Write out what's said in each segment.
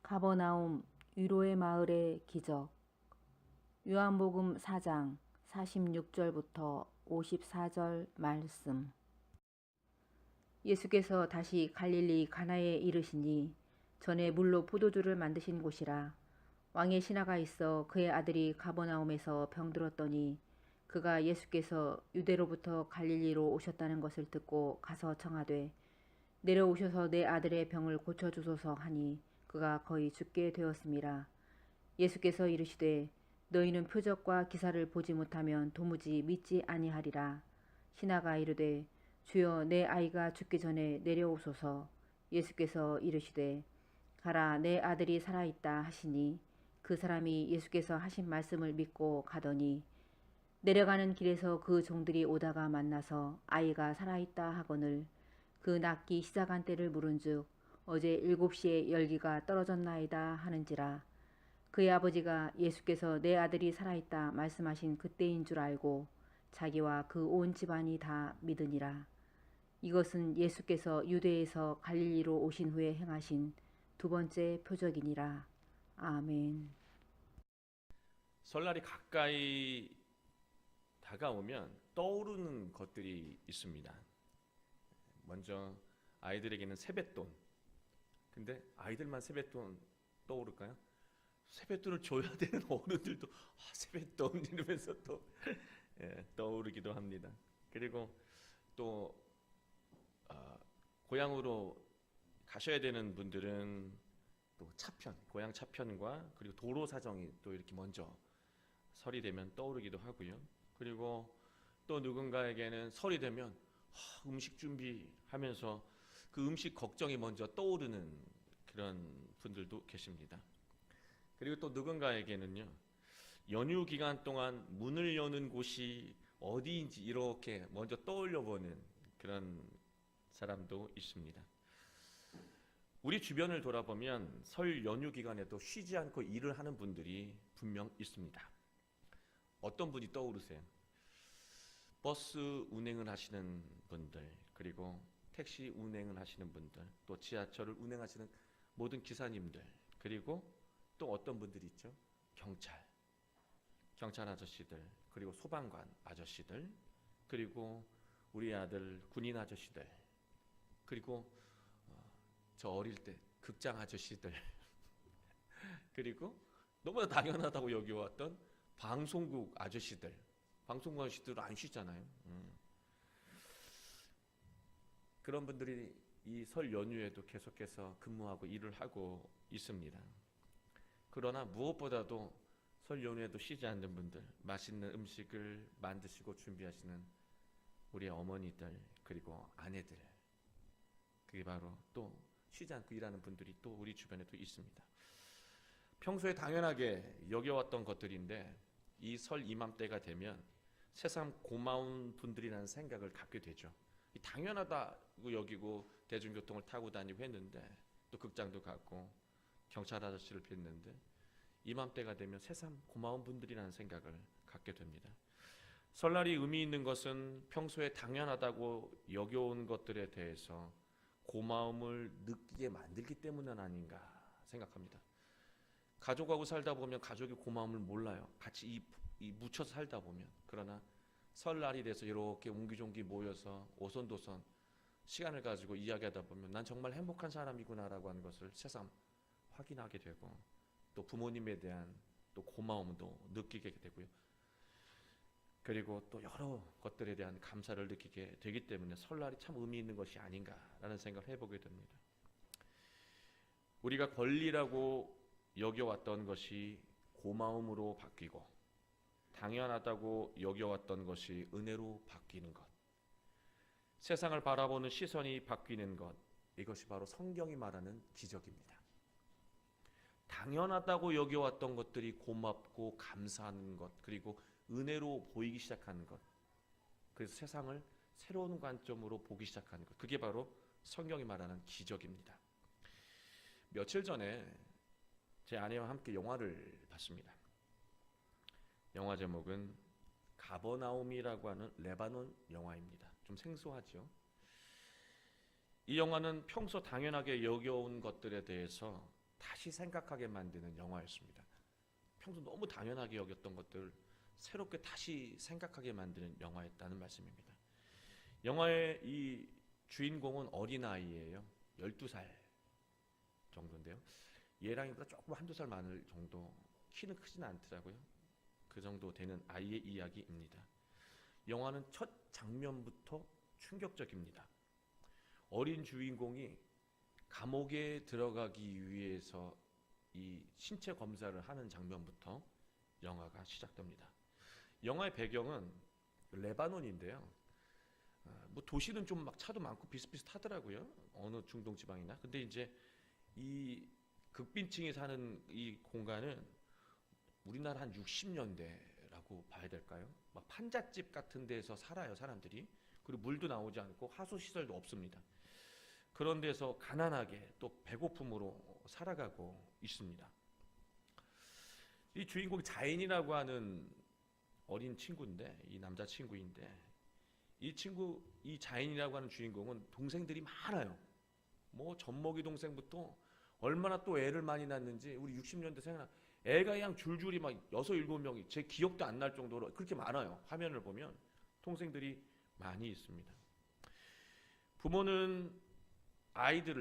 가버나움 위로의 마을의 기적. 요한복음 4장 46절부터 54절 말씀. 예수께서 다시 갈릴리 가나에 이르시니 전에 물로 포도주를 만드신 곳이라. 왕의 신하가 있어 그의 아들이 가버나움에서 병들었더니 그가 예수께서 유대로부터 갈릴리로 오셨다는 것을 듣고 가서 청하되 내려오셔서 내 아들의 병을 고쳐주소서 하니 그가 거의 죽게 되었음이라. 예수께서 이르시되 너희는 표적과 기사를 보지 못하면 도무지 믿지 아니하리라. 신하가 이르되 주여 내 아이가 죽기 전에 내려오소서. 예수께서 이르시되 가라 내 아들이 살아있다 하시니 그 사람이 예수께서 하신 말씀을 믿고 가더니 내려가는 길에서 그 종들이 오다가 만나서 아이가 살아있다 하거늘 그 낫기 시작한 때를 물은즉 어제 7시에 열기가 떨어졌나이다 하는지라. 그의 아버지가 예수께서 내 아들이 살아있다 말씀하신 그때인 줄 알고 자기와 그 온 집안이 다 믿으니라. 이것은 예수께서 유대에서 갈릴리로 오신 후에 행하신 두 번째 표적이니라. 아멘. 설날이 가까이 다가오면 떠오르는 것들이 있습니다. 먼저 아이들에게는 세뱃돈. 근데 아이들만 세뱃돈 떠오를까요? 세뱃돈을 줘야 되는 어른들도 세뱃돈 이러면서 또 떠오르기도 합니다. 그리고 또 고향으로 가셔야 되는 분들은 또 차편, 고향 차편과 그리고 도로 사정이 또 이렇게 먼저 설이 되면 떠오르기도 하고요. 그리고 또 누군가에게는 설이 되면 음식 준비하면서 그 음식 걱정이 먼저 떠오르는 그런 분들도 계십니다. 그리고 또 누군가에게는요, 연휴 기간 동안 문을 여는 곳이 어디인지 이렇게 먼저 떠올려 보는 그런 사람도 있습니다. 우리 주변을 돌아보면 설 연휴 기간에도 쉬지 않고 일을 하는 분들이 분명 있습니다. 어떤 분이 떠오르세요? 버스 운행을 하시는 분들, 그리고 택시 운행을 하시는 분들, 또 지하철을 운행하시는 모든 기사님들, 그리고 또 어떤 분들이 있죠? 경찰 아저씨들, 그리고 소방관 아저씨들, 그리고 우리 아들 군인 아저씨들, 그리고 저 어릴 때 극장 아저씨들, 그리고 너무나 당연하다고 여겨왔던 방송국 아저씨들. 방송국 아저씨들은 안 쉬잖아요. 그런 분들이 이 설 연휴에도 계속해서 근무하고 일을 하고 있습니다. 그러나 무엇보다도 설 연휴에도 쉬지 않는 분들, 맛있는 음식을 만드시고 준비하시는 우리 어머니들, 그리고 아내들, 그게 바로 또 쉬지 않고 일하는 분들이 또 우리 주변에도 있습니다. 평소에 당연하게 여겨왔던 것들인데 이 설 이맘때가 되면 새삼 고마운 분들이라는 생각을 갖게 되죠. 당연하다고 여기고 대중교통을 타고 다니고 했는데, 또 극장도 갔고 경찰 아저씨를 뵀는데, 이맘때가 되면 새삼 고마운 분들이라는 생각을 갖게 됩니다. 설날이 의미 있는 것은 평소에 당연하다고 여겨온 것들에 대해서 고마움을 느끼게 만들기 때문은 아닌가 생각합니다. 가족하고 살다 보면 가족의 고마움을 몰라요. 같이 묻혀서 살다 보면. 그러나 설날이 돼서 이렇게 옹기종기 모여서 오손도손 시간을 가지고 이야기하다 보면 난 정말 행복한 사람이구나라고 하는 것을 새삼 확인하게 되고, 또 부모님에 대한 또 고마움도 느끼게 되고요. 그리고 또 여러 것들에 대한 감사를 느끼게 되기 때문에 설날이 참 의미 있는 것이 아닌가라는 생각을 해보게 됩니다. 우리가 권리라고 여겨왔던 것이 고마움으로 바뀌고, 당연하다고 여겨왔던 것이 은혜로 바뀌는 것, 세상을 바라보는 시선이 바뀌는 것, 이것이 바로 성경이 말하는 기적입니다. 당연하다고 여겨왔던 것들이 고맙고 감사하는 것, 그리고 은혜로 보이기 시작하는 것, 그래서 세상을 새로운 관점으로 보기 시작하는 것, 그게 바로 성경이 말하는 기적입니다. 며칠 전에 제 아내와 함께 영화를 봤습니다. 영화 제목은 가버나움이라고 하는 레바논 영화입니다. 좀 생소하죠? 이 영화는 평소 당연하게 여겨온 것들에 대해서 다시 생각하게 만드는 영화였습니다. 평소 너무 당연하게 여겼던 것들을 새롭게 다시 생각하게 만드는 영화였다는 말씀입니다. 영화의 이 주인공은 어린아이예요. 12살 정도인데요. 예랑이보다 조금 한두 살 많을 정도, 키는 크진 않더라고요. 그 정도 되는 아이의 이야기입니다. 영화는 첫 장면부터 충격적입니다. 어린 주인공이 감옥에 들어가기 위해서 이 신체 검사를 하는 장면부터 영화가 시작됩니다. 영화의 배경은 레바논인데요. 뭐 도시는 좀 막 차도 많고 비슷비슷하더라고요. 어느 중동 지방이나. 근데 이제 이 극빈층이 사는 이 공간은 우리나라 한 60년대라고 봐야 될까요? 막 판잣집 같은 데서 살아요, 사람들이. 그리고 물도 나오지 않고 하수 시설도 없습니다. 그런 데서 가난하게 또 배고픔으로 살아가고 있습니다. 이 주인공이 자인이라고 하는 어린 친구인데, 이 남자 친구인데, 이 자인이라고 하는 주인공은 동생들이 많아요. 뭐 젖먹이 동생부터 얼마나 또 애를 많이 낳는지 우리 60년대 생각나. 애가 그냥 줄줄이 막 6, 7명이 제 기억도 안 날 정도로 그렇게 많아요. 화면을 보면 동생들이 많이 있습니다. 부모는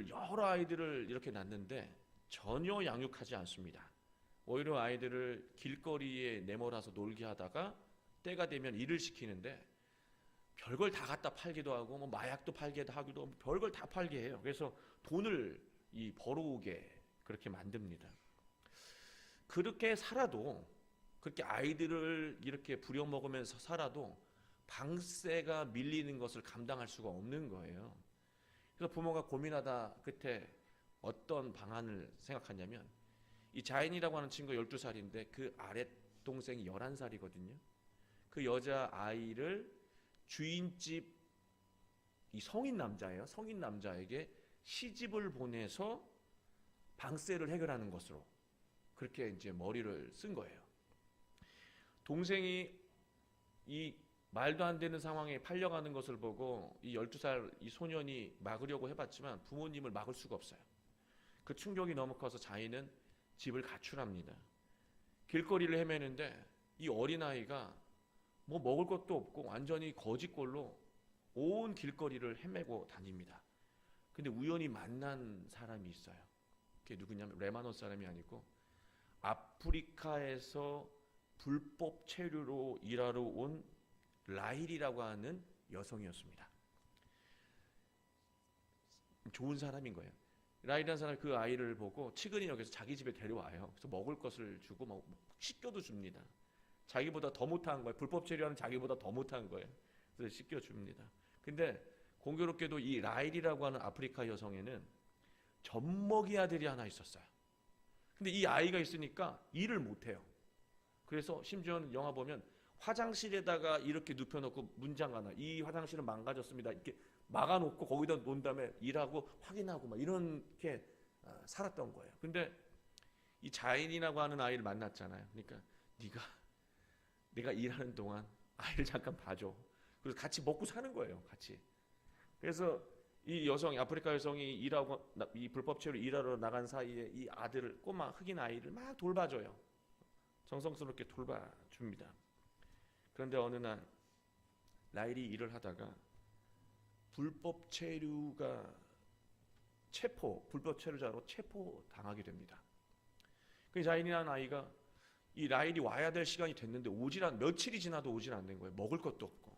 여러 아이들을 이렇게 낳는데 전혀 양육하지 않습니다. 오히려 아이들을 길거리에 내몰아서 놀게 하다가 때가 되면 일을 시키는데 별걸 다 갖다 팔기도 하고 뭐 마약도 팔기도 하기도 하고 별걸 다 팔게 해요. 그래서 돈을 벌어오게 그렇게 만듭니다. 그렇게 살아도, 그렇게 아이들을 이렇게 부려먹으면서 살아도 방세가 밀리는 것을 감당할 수가 없는 거예요. 그래서 부모가 고민하다 끝에 어떤 방안을 생각하냐면, 이 자인이라고 하는 친구가 12살인데 그 아랫 동생이 11살이거든요. 그 여자 아이를 주인집, 이 성인 남자예요. 성인 남자에게 시집을 보내서 방세를 해결하는 것으로 그렇게 이제 머리를 쓴 거예요. 동생이 이 말도 안 되는 상황에 팔려가는 것을 보고 이 12살 이 소년이 막으려고 해봤지만 부모님을 막을 수가 없어요. 그 충격이 너무 커서 자인은 집을 가출합니다. 길거리를 헤매는데 이 어린아이가 뭐 먹을 것도 없고 완전히 거지꼴로 온 길거리를 헤매고 다닙니다. 근데 우연히 만난 사람이 있어요. 그게 누구냐면 레바논 사람이 아니고 아프리카에서 불법 체류로 일하러 온 라일이라고 하는 여성이었습니다. 좋은 사람인 거예요. 라일이라는 사람이 그 아이를 보고 치근히 여기서 자기 집에 데려와요. 그래서 먹을 것을 주고 막 씻겨도 줍니다. 자기보다 더 못한 거예요. 불법 체류하는 자기보다 더 못한 거예요. 그래서 씻겨줍니다. 근데 공교롭게도 이 라일이라고 하는 아프리카 여성에는 젖먹이 아들이 하나 있었어요. 근데 이 아이가 있으니까 일을 못해요. 그래서 심지어는 영화 보면 화장실에다가 이렇게 눕혀놓고 문장하나, 이 화장실은 망가졌습니다, 이렇게 막아놓고 거기다 놓은 다음에 일하고 확인하고 막 이렇게 살았던 거예요. 근데 이 자인이라고 하는 아이를 만났잖아요. 그러니까 내가 일하는 동안 아이를 잠깐 봐줘. 그래서 같이 먹고 사는 거예요. 같이. 그래서 이 여성이, 아프리카 여성이 일하고 이 불법 체류로 일하러 나간 사이에 이 아들을, 꼬마 흑인 아이를 막 돌봐줘요. 정성스럽게 돌봐줍니다. 그런데 어느 날 라일이 일을 하다가 불법 체류자로 체포당하게 됩니다. 그 자인이라는 아이가 이 라일이 와야 될 시간이 됐는데 며칠이 지나도 오질 않는 거예요. 먹을 것도 없고.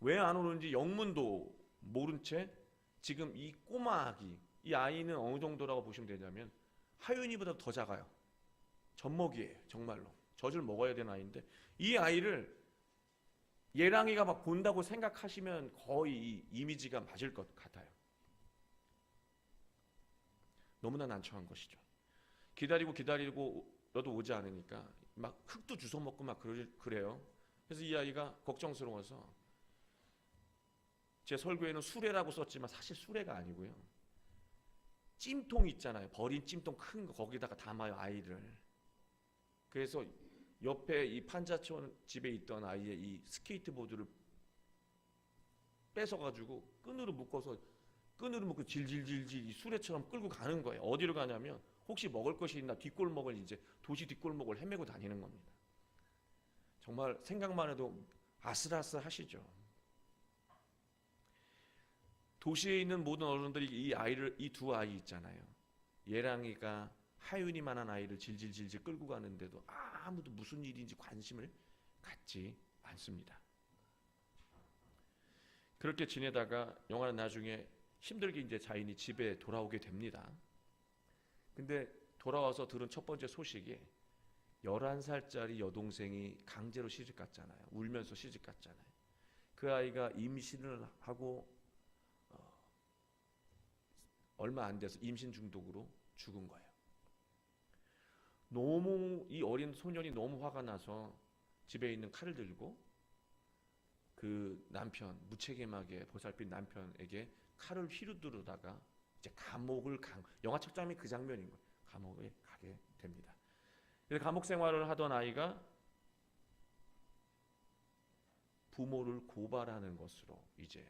왜 안 오는지 영문도 모른 채 지금 이 꼬마 아기, 이 아이는 어느 정도라고 보시면 되냐면 하윤이보다 더 작아요. 젖먹이에요. 정말로. 젖을 먹어야 되는 아이인데 이 아이를 예랑이가 막 본다고 생각하시면 거의 이 이미지가 맞을 것 같아요. 너무나 난처한 것이죠. 기다리고도 오지 않으니까 막 흙도 주워 먹고 막 그래요. 그래서 이 아이가 걱정스러워서, 제 설교에는 수레라고 썼지만 사실 수레가 아니고요, 찜통 있잖아요. 버린 찜통 큰 거, 거기다가 담아요, 아이를. 그래서 옆에 이 판자촌 집에 있던 아이의 이 스케이트보드를 뺏어가지고 끈으로 묶고 질질질질 이 수레처럼 끌고 가는 거예요. 어디로 가냐면 혹시 먹을 것이 있나 뒷골목을 이제 도시 뒷골목을 헤매고 다니는 겁니다. 정말 생각만 해도 아슬아슬하시죠. 도시에 있는 모든 어른들이 이 두 아이 있잖아요. 예랑이가 하윤이만한 아이를 질질질질 끌고 가는데도 아무도 무슨 일인지 관심을 갖지 않습니다. 그렇게 지내다가 영화는 나중에 힘들게 이제 자인이 집에 돌아오게 됩니다. 근데 돌아와서 들은 첫 번째 소식이 11살짜리 여동생이 강제로 시집 갔잖아요. 울면서 시집 갔잖아요. 그 아이가 임신을 하고 얼마 안 돼서 임신 중독으로 죽은 거예요. 너무 이 어린 소년이 너무 화가 나서 집에 있는 칼을 들고 그 남편, 무책임하게 보살핀 남편에게 칼을 휘두르다가 이제 영화 첫 장면이 그 장면인 거예요. 감옥에 가게 됩니다. 그래서 감옥 생활을 하던 아이가 부모를 고발하는 것으로 이제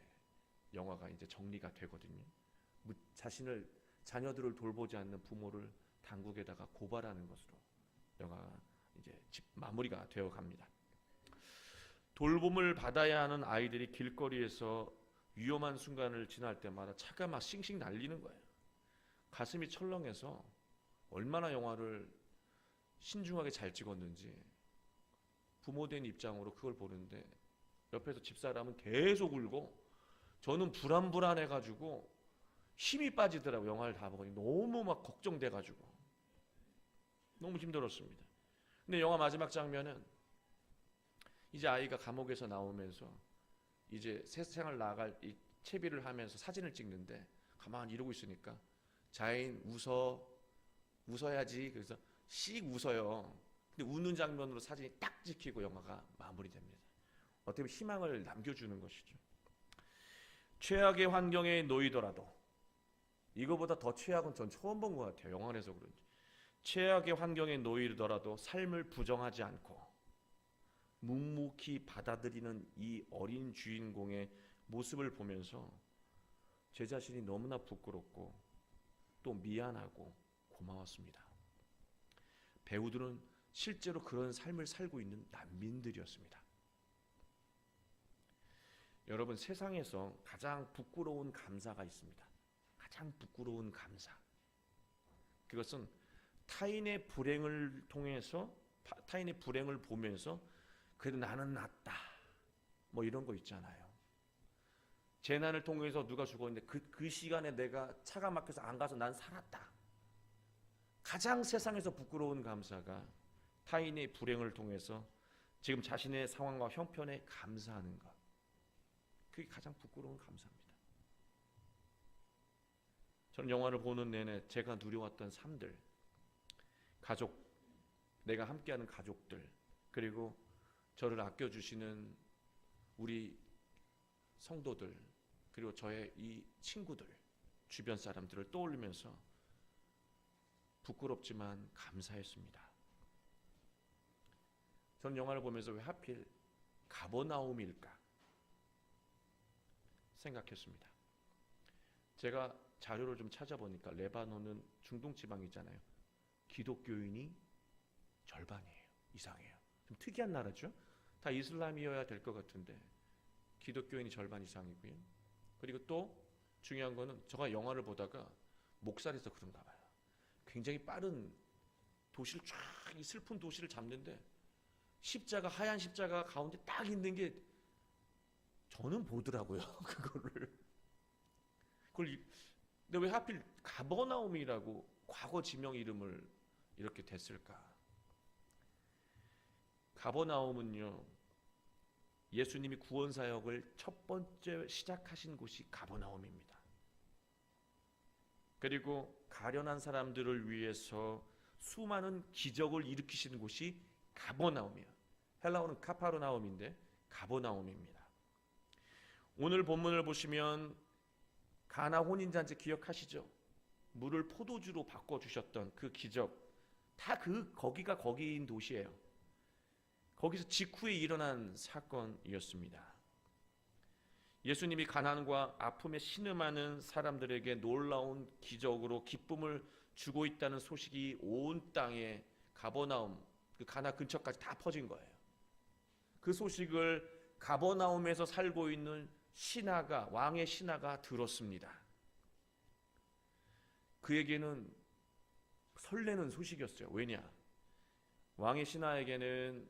영화가 이제 정리가 되거든요. 자녀들을 돌보지 않는 부모를 당국에다가 고발하는 것으로 영화가 이제 마무리가 되어 갑니다. 돌봄을 받아야 하는 아이들이 길거리에서 위험한 순간을 지날 때마다 차가 막 싱싱 날리는 거예요. 가슴이 철렁해서 얼마나 영화를 신중하게 잘 찍었는지 부모된 입장으로 그걸 보는데 옆에서 집사람은 계속 울고 저는 불안해가지고 힘이 빠지더라고요. 영화를 다 보니 너무 막 걱정돼가지고 너무 힘들었습니다. 근데 영화 마지막 장면은 이제 아이가 감옥에서 나오면서 이제 새 생활 나갈 이 채비를 하면서 사진을 찍는데 가만히 이러고 있으니까 자인 웃어야지. 그래서 씩 웃어요. 근데 웃는 장면으로 사진이 딱 찍히고 영화가 마무리됩니다. 어떻게 보면 희망을 남겨주는 것이죠. 최악의 환경에 놓이더라도 이거보다 더 최악은 전 처음 본 것 같아요. 영화 안에서 그런지. 최악의 환경에 놓이더라도 삶을 부정하지 않고 묵묵히 받아들이는 이 어린 주인공의 모습을 보면서 제 자신이 너무나 부끄럽고 또 미안하고 고마웠습니다. 배우들은 실제로 그런 삶을 살고 있는 난민들이었습니다. 여러분, 세상에서 가장 부끄러운 감사가 있습니다. 가장 부끄러운 감사. 그것은 타인의 불행을 보면서 그래도 나는 낫다. 뭐 이런 거 있잖아요. 재난을 통해서 누가 죽었는데 그 시간에 내가 차가 막혀서 안 가서 난 살았다. 가장 세상에서 부끄러운 감사가 타인의 불행을 통해서 지금 자신의 상황과 형편에 감사하는 것. 그게 가장 부끄러운 감사입니다. 저는 영화를 보는 내내 제가 누려왔던 삶들, 가족, 내가 함께하는 가족들, 그리고 저를 아껴주시는 우리 성도들, 그리고 저의 이 친구들, 주변 사람들을 떠올리면서 부끄럽지만 감사했습니다. 전 영화를 보면서 왜 하필 가버나움일까 생각했습니다. 제가 자료를 좀 찾아보니까 레바논은 중동 지방이잖아요. 기독교인이 절반이에요. 이상이에요. 좀 특이한 나라죠. 다 이슬람이어야 될 것 같은데 기독교인이 절반 이상이고요. 그리고 또 중요한 거는 제가 영화를 보다가 목살에서 그런가 봐요. 굉장히 빠른 도시를 쫙, 이 슬픈 도시를 잡는데 하얀 십자가 가운데 딱 있는 게 저는 보더라고요. 그거를. 근데 왜 하필 가버나움이라고 과거 지명 이름을 이렇게 됐을까? 가버나움은요, 예수님이 구원 사역을 첫 번째 시작하신 곳이 가버나움입니다. 그리고 가련한 사람들을 위해서 수많은 기적을 일으키시는 곳이 가버나움이에요. 헬라어는 카파르나움인데 가버나움입니다. 오늘 본문을 보시면 가나 혼인잔치 기억하시죠? 물을 포도주로 바꿔주셨던 그 기적, 다 거기가 거기인 도시예요. 거기서 직후에 일어난 사건이었습니다. 예수님이 가난과 아픔에 신음하는 사람들에게 놀라운 기적으로 기쁨을 주고 있다는 소식이 온 땅에 가버나움, 그 가나 근처까지 다 퍼진 거예요. 그 소식을 가버나움에서 살고 있는 신하가, 왕의 신하가 들었습니다. 그에게는 설레는 소식이었어요. 왜냐? 왕의 신하에게는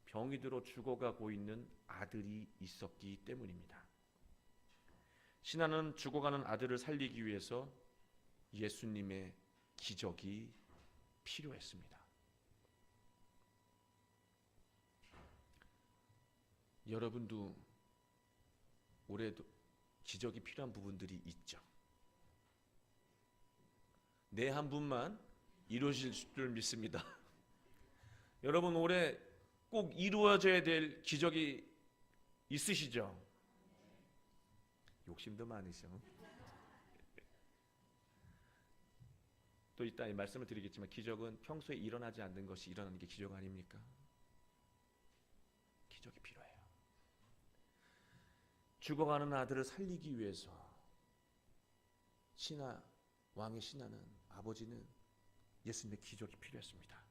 병이 들어 죽어가고 있는 아들이 있었기 때문입니다. 신하는 죽어가는 아들을 살리기 위해서 예수님의 기적이 필요했습니다. 여러분도 올해도 기적이 필요한 부분들이 있죠. 내 한 분만 이루어질 줄 믿습니다. 여러분 올해 꼭 이루어져야 될 기적이 있으시죠? 욕심도 많으셔. 또 이따 말씀을 드리겠지만 기적은 평소에 일어나지 않는 것이 일어나는 게 기적 아닙니까? 기적이 필요해요. 죽어가는 아들을 살리기 위해서 왕의 신하는, 아버지는 예수님의 기적이 필요했습니다.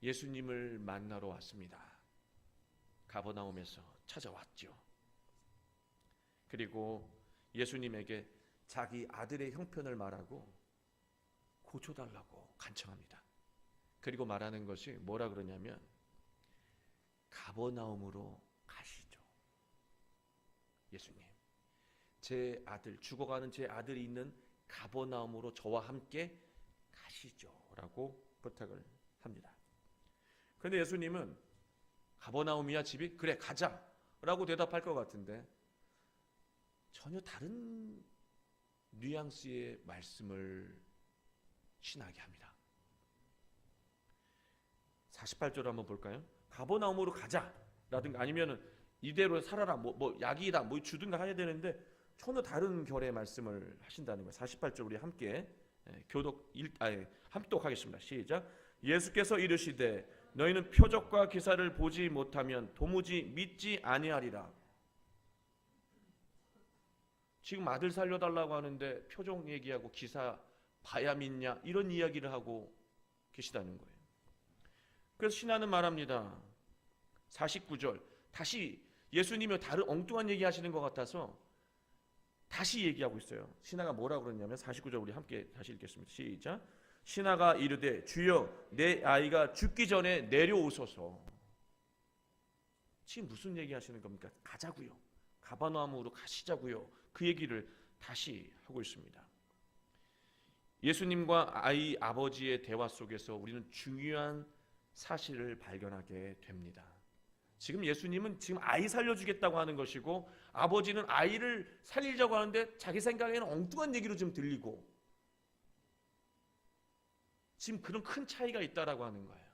예수님을 만나러 왔습니다. 가버나움에서 찾아왔죠. 그리고 예수님에게 자기 아들의 형편을 말하고 고쳐달라고 간청합니다. 그리고 말하는 것이 뭐라 그러냐면 가버나움으로 가시죠. 예수님, 제 아들, 죽어가는 제 아들이 있는 가버나움으로 저와 함께 가시죠 라고 부탁을 합니다. 그런데 예수님은 가버나움이야 집이? 그래 가자 라고 대답할 것 같은데 전혀 다른 뉘앙스의 말씀을 신하게 합니다. 48절 한번 볼까요? 가버나움으로 가자 라든가 아니면은 이대로 살아라 뭐 약이다 뭐 주든가 해야 되는데 전혀 다른 결의 말씀을 하신다는 거예요. 48절 우리 함께 함독하겠습니다. 시작. 예수께서 이르시되 너희는 표적과 기사를 보지 못하면 도무지 믿지 아니하리라. 지금 아들 살려달라고 하는데 표적 얘기하고 기사 봐야 믿냐 이런 이야기를 하고 계시다는 거예요. 그래서 신하는 말합니다. 49절 다시 예수님이 다른 엉뚱한 얘기 하시는 것 같아서 다시 얘기하고 있어요. 신하가 뭐라고 그러냐면 49절 우리 함께 다시 읽겠습니다. 시작. 신하가 이르되 주여 내 아이가 죽기 전에 내려오소서. 지금 무슨 얘기 하시는 겁니까? 가자고요. 가버나움으로 가시자고요. 그 얘기를 다시 하고 있습니다. 예수님과 아버지의 대화 속에서 우리는 중요한 사실을 발견하게 됩니다. 지금 예수님은 지금 아이 살려주겠다고 하는 것이고 아버지는 아이를 살리자고 하는데 자기 생각에는 엉뚱한 얘기로 좀 들리고 지금 그런 큰 차이가 있다라고 하는 거예요.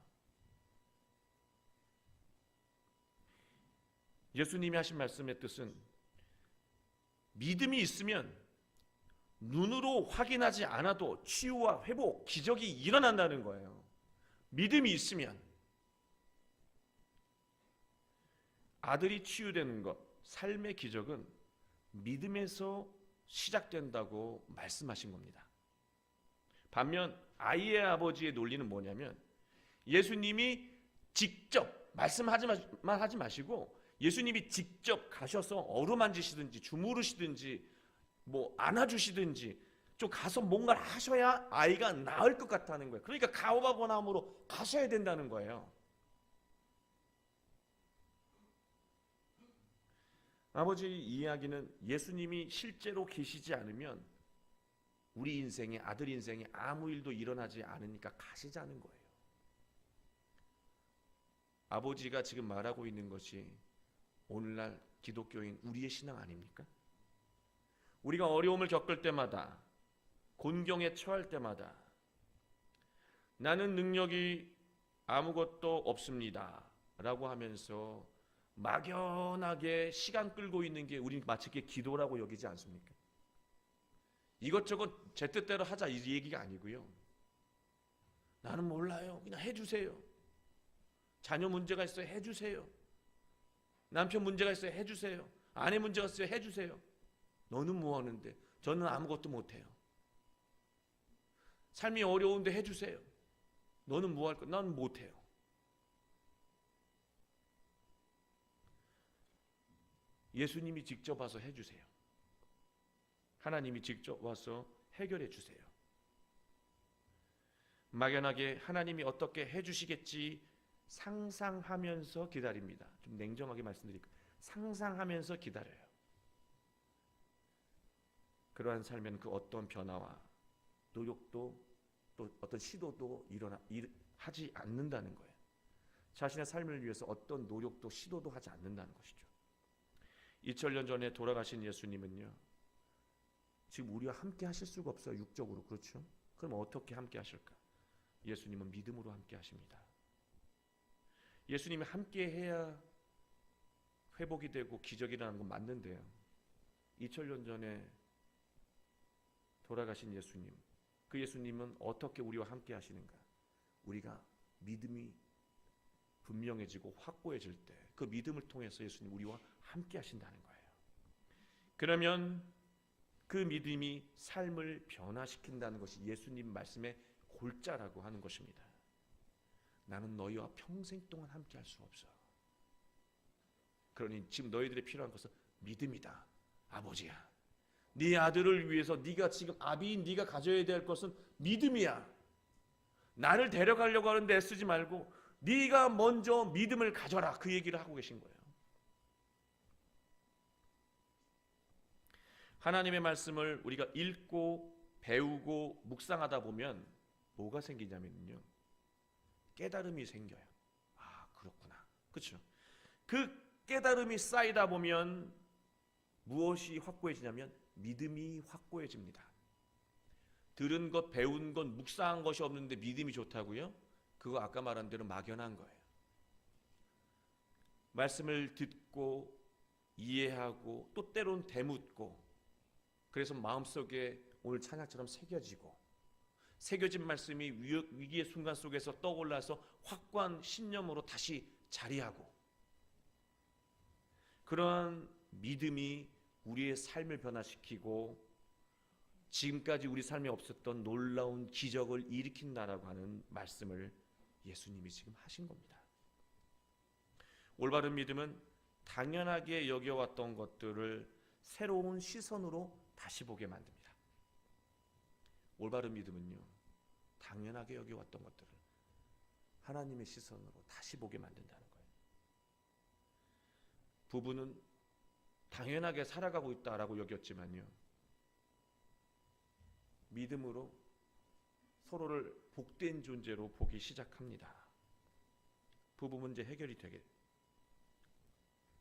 예수님이 하신 말씀의 뜻은 믿음이 있으면 눈으로 확인하지 않아도 치유와 회복, 기적이 일어난다는 거예요. 믿음이 있으면 아들이 치유되는 것, 삶의 기적은 믿음에서 시작된다고 말씀하신 겁니다. 반면 아이의 아버지의 논리는 뭐냐면 예수님이 직접 말씀하지만 하지 마시고 예수님이 직접 가셔서 어루만지시든지 주무르시든지 뭐 안아주시든지 좀 가서 뭔가를 하셔야 아이가 나을 것 같다는 거예요. 그러니까 가버나움으로 가셔야 된다는 거예요. 아버지 이야기는 예수님이 실제로 계시지 않으면 우리 인생에 아들 인생에 아무 일도 일어나지 않으니까 가시자는 거예요. 아버지가 지금 말하고 있는 것이 오늘날 기독교인 우리의 신앙 아닙니까? 우리가 어려움을 겪을 때마다 곤경에 처할 때마다 나는 능력이 아무것도 없습니다 라고 하면서 막연하게 시간 끌고 있는 게 우리 마치 그게 기도라고 여기지 않습니까? 이것저것 제 뜻대로 하자 이 얘기가 아니고요. 나는 몰라요. 그냥 해주세요. 자녀 문제가 있어요. 해주세요. 남편 문제가 있어요. 해주세요. 아내 문제가 있어요. 해주세요. 너는 뭐 하는데? 저는 아무것도 못해요. 삶이 어려운데 해주세요. 너는 뭐 할 거야? 나는 못해요. 예수님이 직접 와서 해주세요. 하나님이 직접 와서 해결해 주세요. 막연하게 하나님이 어떻게 해주시겠지 상상하면서 기다립니다. 좀 냉정하게 말씀드릴게요. 상상하면서 기다려요. 그러한 삶에는 그 어떤 변화와 노력도 또 어떤 시도도 하지 않는다는 거예요. 자신의 삶을 위해서 어떤 노력도 시도도 하지 않는다는 것이죠. 2000년 전에 돌아가신 예수님은요, 지금 우리와 함께 하실 수가 없어요. 육적으로. 그렇죠? 그럼 어떻게 함께 하실까? 예수님은 믿음으로 함께 하십니다. 예수님이 함께 해야 회복이 되고 기적이 일어나는 건 맞는데요, 2000년 전에 돌아가신 예수님, 그 예수님은 어떻게 우리와 함께 하시는가? 우리가 믿음이 분명해지고 확고해질 때 그 믿음을 통해서 예수님 우리와 함께 하신다는 거예요. 그러면 그 믿음이 삶을 변화시킨다는 것이 예수님 말씀의 골자라고 하는 것입니다. 나는 너희와 평생 동안 함께 할 수 없어. 그러니 지금 너희들이 필요한 것은 믿음이다. 아버지야, 네 아들을 위해서 네가 지금 아비인 네가 가져야 될 것은 믿음이야. 나를 데려가려고 하는데 애쓰지 말고 네가 먼저 믿음을 가져라. 그 얘기를 하고 계신 거예요. 하나님의 말씀을 우리가 읽고 배우고 묵상하다 보면 뭐가 생기냐면요, 깨달음이 생겨요. 아, 그렇구나. 그렇죠? 그 깨달음이 쌓이다 보면 무엇이 확고해지냐면 믿음이 확고해집니다. 들은 것, 배운 것, 묵상한 것이 없는데 믿음이 좋다고요? 그거 아까 말한 대로 막연한 거예요. 말씀을 듣고 이해하고 또 때론 되묻고, 그래서 마음속에 오늘 찬양처럼 새겨진 말씀이 위기의 순간 속에서 떠올라서 확고한 신념으로 다시 자리하고, 그러한 믿음이 우리의 삶을 변화시키고 지금까지 우리 삶에 없었던 놀라운 기적을 일으킨다라고 하는 말씀을 예수님이 지금 하신 겁니다. 올바른 믿음은 당연하게 여겨왔던 것들을 새로운 시선으로 다시 보게 만듭니다. 올바른 믿음은요, 당연하게 여겨왔던 것들을 하나님의 시선으로 다시 보게 만든다는 거예요. 부부는 당연하게 살아가고 있다라고 여겼지만요, 믿음으로 서로를 복된 존재로 보기 시작합니다. 부부 문제 해결이 되게,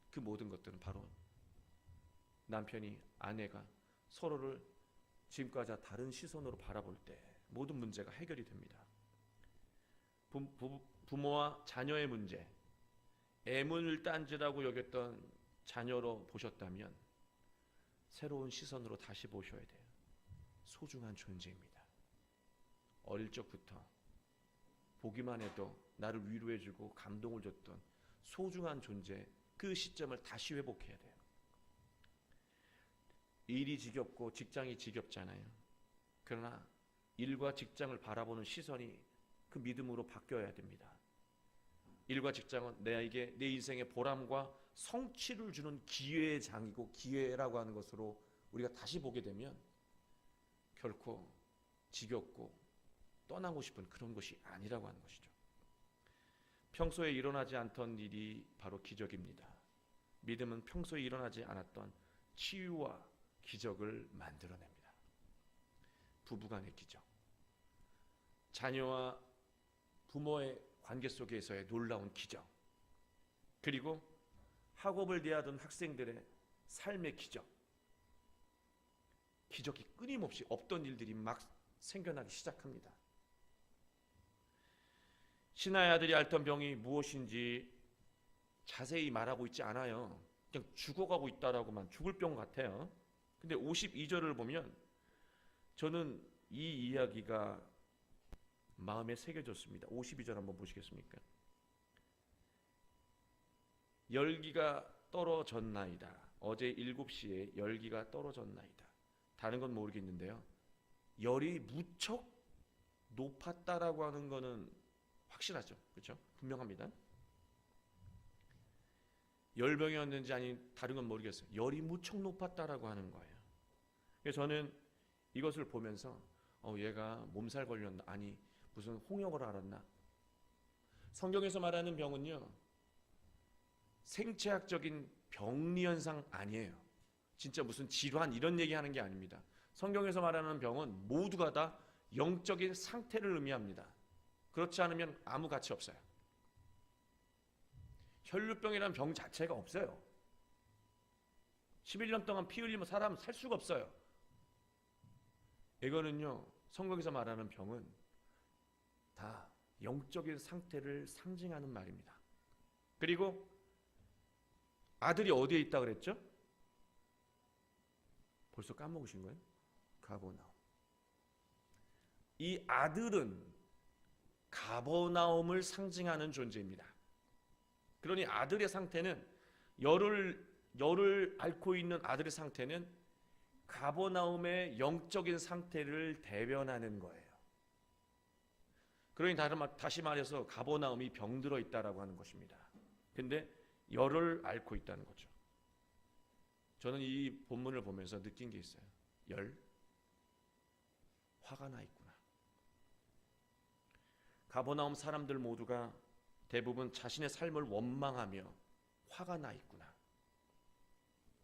그 모든 것들은 바로 남편이 아내가 서로를 지금까지 다른 시선으로 바라볼 때 모든 문제가 해결이 됩니다. 부모와 자녀의 문제, 애물 딴지라고 여겼던 자녀로 보셨다면 새로운 시선으로 다시 보셔야 돼요. 소중한 존재입니다. 어릴 적부터 보기만 해도 나를 위로해주고 감동을 줬던 소중한 존재, 그 시점을 다시 회복해야 돼요. 일이 지겹고 직장이 지겹잖아요. 그러나 일과 직장을 바라보는 시선이 그 믿음으로 바뀌어야 됩니다. 일과 직장은 내게 내 인생의 보람과 성취를 주는 기회의 장이고 기회라고 하는 것으로 우리가 다시 보게 되면 결코 지겹고 떠나고 싶은 그런 것이 아니라고 하는 것이죠. 평소에 일어나지 않던 일이 바로 기적입니다. 믿음은 평소에 일어나지 않았던 치유와 기적을 만들어냅니다. 부부간의 기적, 자녀와 부모의 관계 속에서의 놀라운 기적, 그리고 학업을 대하던 학생들의 삶의 기적, 기적이 끊임없이 없던 일들이 막 생겨나기 시작합니다. 신하의 아들이 앓던 병이 무엇인지 자세히 말하고 있지 않아요. 그냥 죽어가고 있다라고만, 죽을 병 같아요. 근데 52절을 보면 저는 이 이야기가 마음에 새겨졌습니다. 52절 한번 보시겠습니까? 열기가 떨어졌나이다. 어제 7시에 열기가 떨어졌나이다. 다른 건 모르겠는데요, 열이 무척 높았다라고 하는 거는 확실하죠. 그렇죠? 분명합니다. 열병이었는지 아니 다른 건 모르겠어요. 열이 무척 높았다라고 하는 거예요. 그래서 저는 이것을 보면서 얘가 몸살 걸렸나? 아니 무슨 홍역을 앓았나? 성경에서 말하는 병은요, 생체학적인 병리 현상 아니에요. 진짜 무슨 질환 이런 얘기하는 게 아닙니다. 성경에서 말하는 병은 모두가 다 영적인 상태를 의미합니다. 그렇지 않으면 아무 가치 없어요. 혈류병이라는 병 자체가 없어요. 11년 동안 피 흘리면 사람 살 수가 없어요. 이거는요, 성경에서 말하는 병은 다 영적인 상태를 상징하는 말입니다. 그리고 아들이 어디에 있다 그랬죠? 벌써 까먹으신 거예요? 가버나움. 이 아들은 가버나움을 상징하는 존재입니다. 그러니 아들의 상태는 열을 앓고 있는 아들의 상태는 가버나움의 영적인 상태를 대변하는 거예요. 그러니 다시 말해서 가버나움이 병들어 있다라고 하는 것입니다. 근데 열을 앓고 있다는 거죠. 저는 이 본문을 보면서 느낀 게 있어요. 화가 나 있구나. 가버나움 사람들 모두가 대부분 자신의 삶을 원망하며 화가 나 있구나.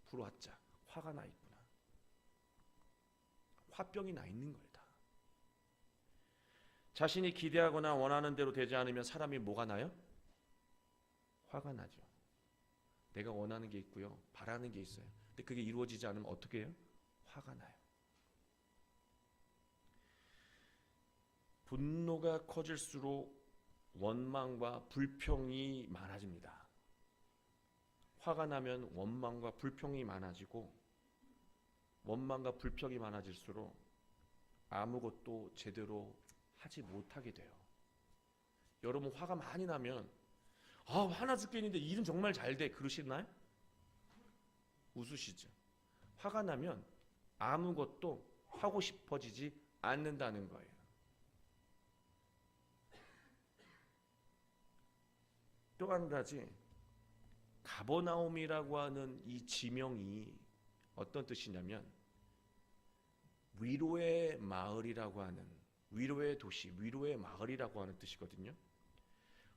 불화자, 화가 나 있구나. 화병이 나 있는 거예요. 다. 자신이 기대하거나 원하는 대로 되지 않으면 사람이 뭐가 나요? 화가 나죠. 내가 원하는 게 있고요, 바라는 게 있어요. 근데 그게 이루어지지 않으면 어떻게 해요? 화가 나요. 분노가 커질수록 원망과 불평이 많아집니다. 화가 나면 원망과 불평이 많아지고, 원망과 불평이 많아질수록 아무것도 제대로 하지 못하게 돼요. 여러분 화가 많이 나면 화나 죽겠는데 일은 정말 잘 돼 그러시나요? 웃으시죠. 화가 나면 아무것도 하고 싶어지지 않는다는 거예요. 또 한 가지, 가버나움이라고 하는 이 지명이 어떤 뜻이냐면 위로의 마을이라고 하는, 위로의 도시, 위로의 마을이라고 하는 뜻이거든요.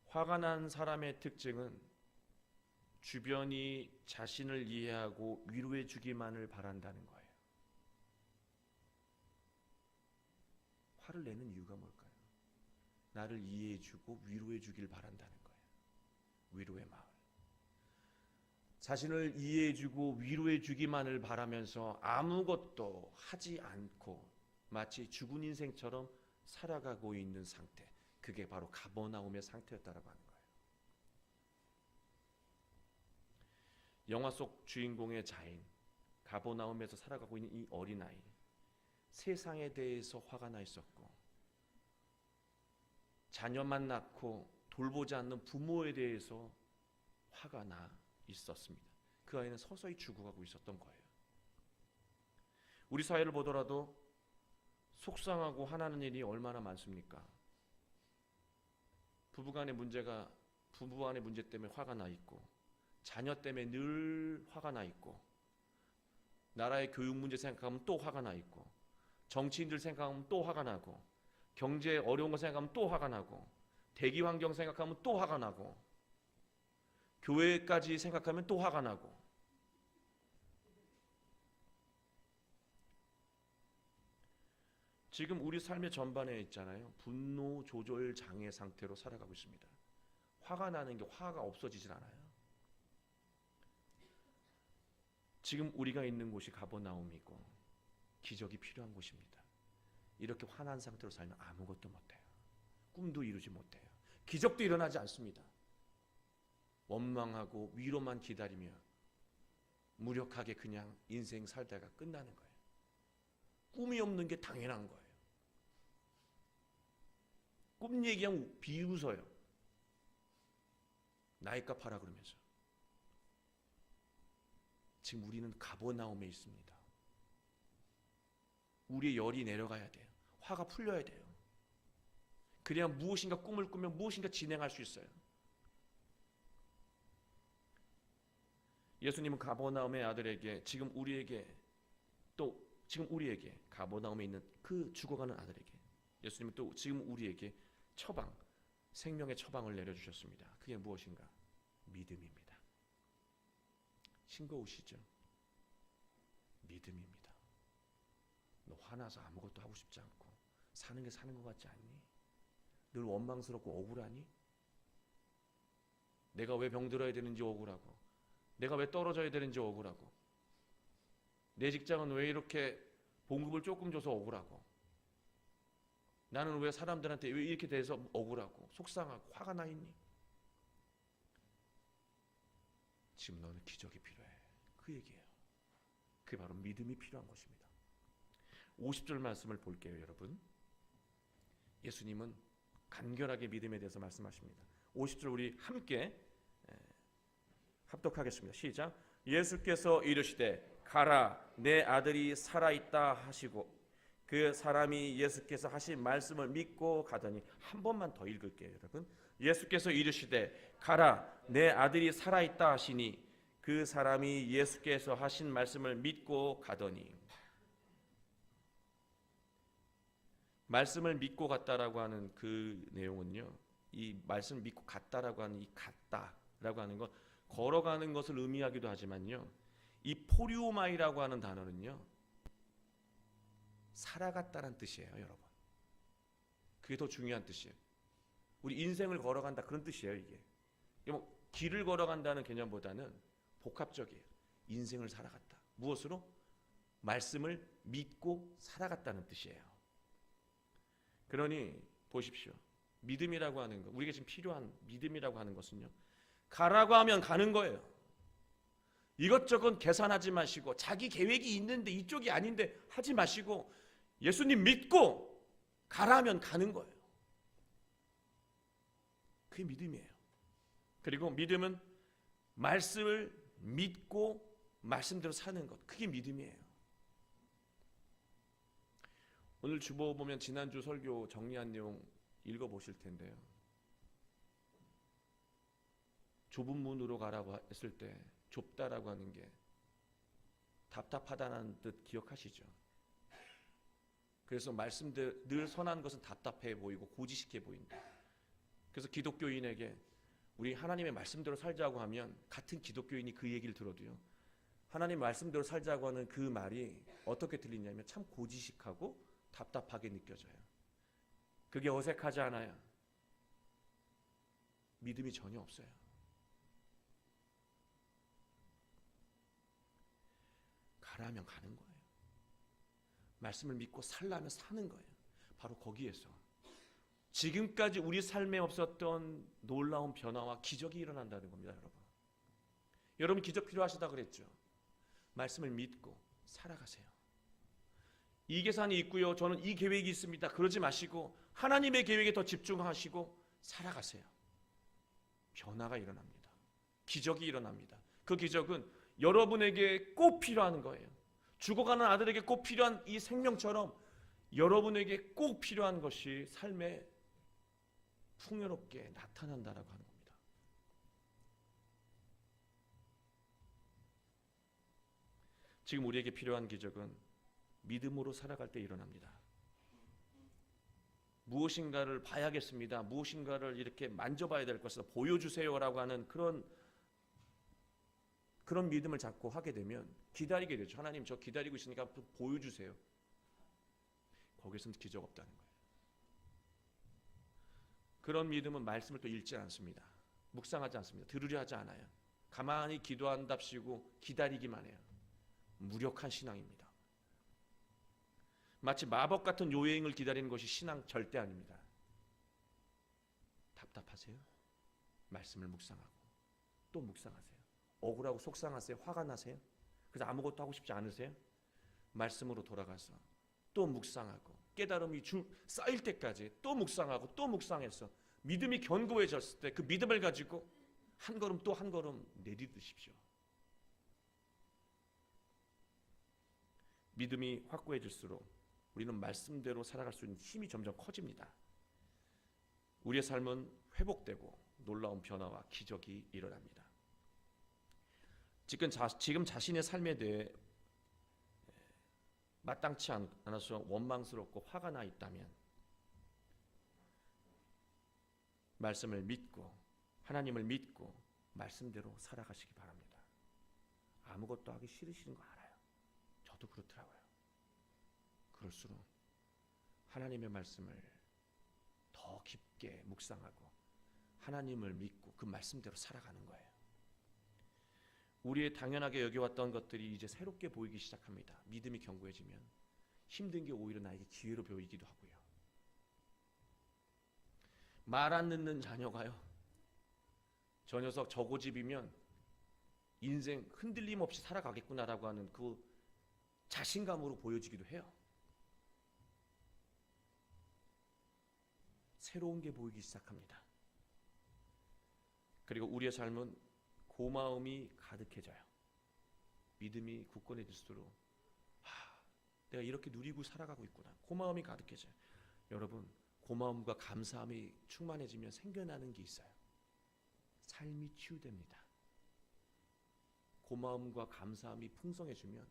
화가 난 사람의 특징은 주변이 자신을 이해하고 위로해 주기만을 바란다는 거예요. 화를 내는 이유가 뭘까요? 나를 이해해 주고 위로해 주길 바란다는 거예요. 위로의 마을. 자신을 이해해 주고 위로해 주기만을 바라면서 아무것도 하지 않고 마치 죽은 인생처럼 살아가고 있는 상태, 그게 바로 가버나움의 상태였다라고 하는 거예요. 영화 속 주인공의 자인, 가버나움에서 살아가고 있는 이 어린아이, 세상에 대해서 화가 나 있었고, 자녀만 낳고 돌보지 않는 부모에 대해서 화가 나 있었습니다. 그 아이는 서서히 죽어가고 있었던 거예요. 우리 사회를 보더라도 속상하고 화나는 일이 얼마나 많습니까? 부부간의 문제 때문에 화가 나 있고, 자녀 때문에 늘 화가 나 있고, 나라의 교육 문제 생각하면 또 화가 나 있고, 정치인들 생각하면 또 화가 나고, 경제 어려운 거 생각하면 또 화가 나고, 대기 환경 생각하면 또 화가 나고, 교회까지 생각하면 또 화가 나고. 지금 우리 삶의 전반에 있잖아요. 분노 조절 장애 상태로 살아가고 있습니다. 화가 나는 게 화가 없어지질 않아요. 지금 우리가 있는 곳이 가버나움이고 기적이 필요한 곳입니다. 이렇게 화난 상태로 살면 아무것도 못해요. 꿈도 이루지 못해요. 기적도 일어나지 않습니다. 원망하고 위로만 기다리며 무력하게 그냥 인생 살다가 끝나는 거예요. 꿈이 없는 게 당연한 거예요. 꿈 얘기하면 비웃어요. 나이값 하라 그러면서. 지금 우리는 가버나움에 우리의 열이 내려가야 돼요. 화가 풀려야 돼요. 그래야 무엇인가 꿈을 꾸며 무엇인가 진행할 수 있어요. 예수님은 가버나움의 아들에게 지금 우리에게 가버나움에 있는 그 죽어가는 아들에게 예수님은 또 지금 우리에게 처방, 생명의 처방을 내려주셨습니다. 그게 무엇인가? 믿음입니다. 싱거우시죠? 믿음입니다. 너 화나서 아무것도 하고 싶지 않고 사는 게 사는 것 같지 않니? 늘 원망스럽고 억울하니? 내가 왜 병들어야 되는지 억울하고 내가 왜 떨어져야 되는지 억울하고 내 직장은 왜 이렇게 봉급을 조금 줘서 억울하고 나는 왜 사람들한테 왜 이렇게 대해서 억울하고 속상하고 화가 나 있니? 지금 너는 기적이 필요해. 그 얘기예요. 그게 바로 믿음이 필요한 것입니다. 50절 말씀을 볼게요, 여러분. 예수님은 간결하게 믿음에 대해서 말씀하십니다. 50절 우리 함께 합독하겠습니다. 시작. 예수께서 이르시되 가라 내 아들이 살아있다 하시고 그 사람이 예수께서 하신 말씀을 믿고 가더니 한 번만 더 읽을게요, 여러분. 예수께서 이르시되 가라 내 아들이 살아있다 하시니 그 사람이 예수께서 하신 말씀을 믿고 가더니 말씀을 믿고 갔다라고 하는 그 내용은요. 이 말씀을 믿고 갔다라고 하는 이 갔다라고 하는 것 걸어가는 것을 의미하기도 하지만요. 이 포리오마이라고 하는 단어는요. 살아갔다는 뜻이에요, 여러분. 그게 더 중요한 뜻이에요. 우리 인생을 걸어간다 그런 뜻이에요, 이게. 뭐 길을 걸어간다는 개념보다는 복합적이에요. 인생을 살아갔다. 무엇으로? 말씀을 믿고 살아갔다는 뜻이에요. 그러니 보십시오. 믿음이라고 하는 것, 우리에게 지금 필요한 믿음이라고 하는 것은요. 가라고 하면 가는 거예요. 이것저것 계산하지 마시고 자기 계획이 있는데 이쪽이 아닌데 하지 마시고 예수님 믿고 가라면 가는 거예요. 그게 믿음이에요. 그리고 믿음은 말씀을 믿고 말씀대로 사는 것. 그게 믿음이에요. 오늘 주보 보면 지난주 설교 정리한 내용 읽어보실 텐데요. 좁은 문으로 가라고 했을 때 좁다라고 하는 게 답답하다는 뜻 기억하시죠? 그래서 말씀대로 늘 선한 것은 답답해 보이고 고지식해 보인다. 그래서 기독교인에게 우리 하나님의 말씀대로 살자고 하면 같은 기독교인이 그 얘기를 들어도요. 하나님 말씀대로 살자고 하는 그 말이 어떻게 들리냐면 참 고지식하고 답답하게 느껴져요. 그게 어색하지 않아요. 믿음이 전혀 없어요. 가라면 가는 거예요. 말씀을 믿고 살라면 사는 거예요. 바로 거기에서 지금까지 우리 삶에 없었던 놀라운 변화와 기적이 일어난다는 겁니다, 여러분. 여러분 기적 필요하시다 그랬죠? 말씀을 믿고 살아가세요. 이 계산이 있고요. 저는 이 계획이 있습니다. 그러지 마시고 하나님의 계획에 더 집중하시고 살아가세요. 변화가 일어납니다. 기적이 일어납니다. 그 기적은 여러분에게 꼭 필요한 거예요. 죽어가는 아들에게 꼭 필요한 이 생명처럼 여러분에게 꼭 필요한 것이 삶에 풍요롭게 나타난다라고 하는 겁니다. 지금 우리에게 필요한 기적은 믿음으로 살아갈 때 일어납니다. 무엇인가를 봐야겠습니다. 무엇인가를 이렇게 만져봐야 될 것을 보여주세요라고 하는 그런 믿음을 자꾸 하게 되면 기다리게 되죠. 하나님 저 기다리고 있으니까 보여주세요. 거기서는 기적 없다는 거예요. 그런 믿음은 말씀을 또 읽지 않습니다. 묵상하지 않습니다. 들으려 하지 않아요. 가만히 기도한답시고 기다리기만 해요. 무력한 신앙입니다. 마치 마법 같은 요행을 기다리는 것이 신앙 절대 아닙니다. 답답하세요? 말씀을 묵상하고 또 묵상하세요. 억울하고 속상하세요? 화가 나세요? 그래서 아무것도 하고 싶지 않으세요? 말씀으로 돌아가서 또 묵상하고 깨달음이 쌓일 때까지 또 묵상하고 또 묵상해서 믿음이 견고해졌을 때 그 믿음을 가지고 한 걸음 또 한 걸음 내딛으십시오. 믿음이 확고해질수록 우리는 말씀대로 살아갈 수 있는 힘이 점점 커집니다. 우리의 삶은 회복되고 놀라운 변화와 기적이 일어납니다. 지금 자신의 삶에 대해 마땅치 않아서 원망스럽고 화가 나 있다면 말씀을 믿고 하나님을 믿고 말씀대로 살아가시기 바랍니다. 아무것도 하기 싫으시는 거 알아요. 저도 그렇더라고요. 그럴수록 하나님의 말씀을 더 깊게 묵상하고 하나님을 믿고 그 말씀대로 살아가는 거예요. 우리의 당연하게 여겨왔던 것들이 이제 새롭게 보이기 시작합니다. 믿음이 견고해지면 힘든 게 오히려 나에게 기회로 보이기도 하고요. 말 안 듣는 자녀가요, 저 녀석 저고집이면 인생 흔들림 없이 살아가겠구나라고 하는 그 자신감으로 보여지기도 해요. 새로운 게 보이기 시작합니다. 그리고 우리의 삶은 고마움이 가득해져요. 믿음이 굳건해질수록 내가 이렇게 누리고 살아가고 있구나. 고마움이 가득해져요. 여러분, 고마움과 감사함이 충만해지면 생겨나는 게 있어요. 삶이 치유됩니다. 고마움과 감사함이 풍성해지면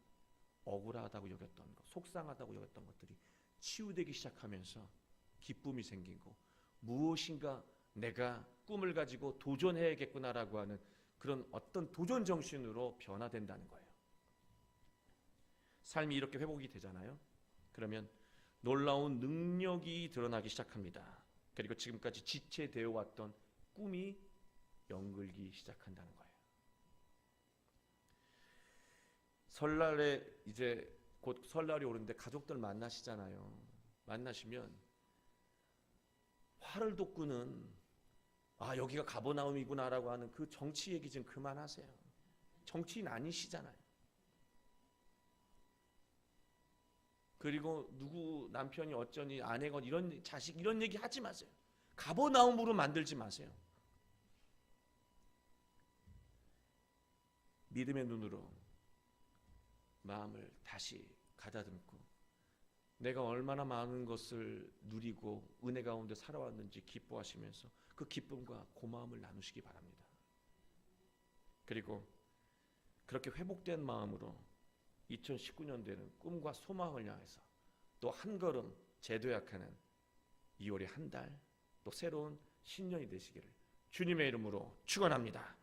억울하다고 여겼던 것, 속상하다고 여겼던 것들이 치유되기 시작하면서 기쁨이 생기고 무엇인가 내가 꿈을 가지고 도전해야겠구나라고 하는 그런 어떤 도전 정신으로 변화된다는 거예요. 삶이 이렇게 회복이 되잖아요. 그러면 놀라운 능력이 드러나기 시작합니다. 그리고 지금까지 지체되어 왔던 꿈이 연글기 시작한다는 거예요. 설날에 이제 곧 설날이 오는데 가족들 만나시잖아요. 만나시면 화를 돋구는 여기가 가버나움이구나라고 하는 그 정치 얘기 좀 그만하세요. 정치인 아니시잖아요. 그리고 누구 남편이 어쩌니 아내가 이런 자식 이런 얘기 하지 마세요. 가버나움으로 만들지 마세요. 믿음의 눈으로 마음을 다시 가다듬고 내가 얼마나 많은 것을 누리고 은혜 가운데 살아왔는지 기뻐하시면서 그 기쁨과 고마움을 나누시기 바랍니다. 그리고 그렇게 회복된 마음으로 2019년도에는 꿈과 소망을 향해서 또 한 걸음 재도약하는 2월의 한 달, 또 새로운 신년이 되시기를 주님의 이름으로 축원합니다.